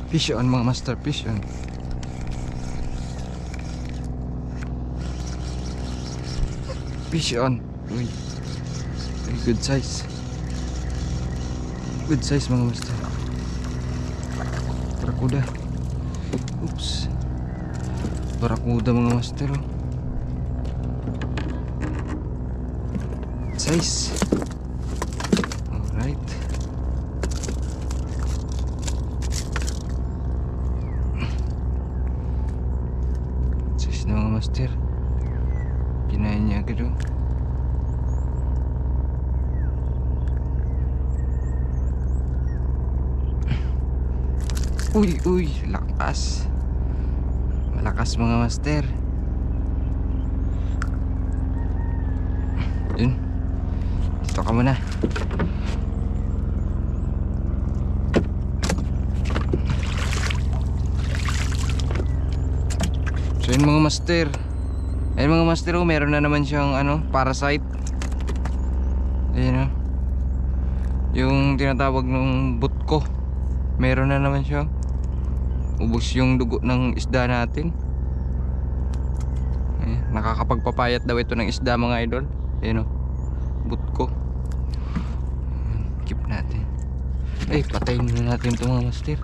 Fish on mga master, fish on. Fish on. Uy. Good size. Good size mga master. Barakuda. Oops. Barakuda mga master. Oh. Size. Alright. Size na mga master. Kinain niya agad oh. Uy, uy, lakas. Malakas mga master. Yun. Dito ka muna. So yun mga master. Ayun mga master, oh, meron na naman siyang ano, parasite. Ayun oh. Yung tinatawag ng butko. Meron na naman siya. Ubos yung dugo ng isda natin. Nakakapagpapayat daw ito ng isda mga idol. Ayun oh. Butko. Keep natin. Patayin na natin ito mga master.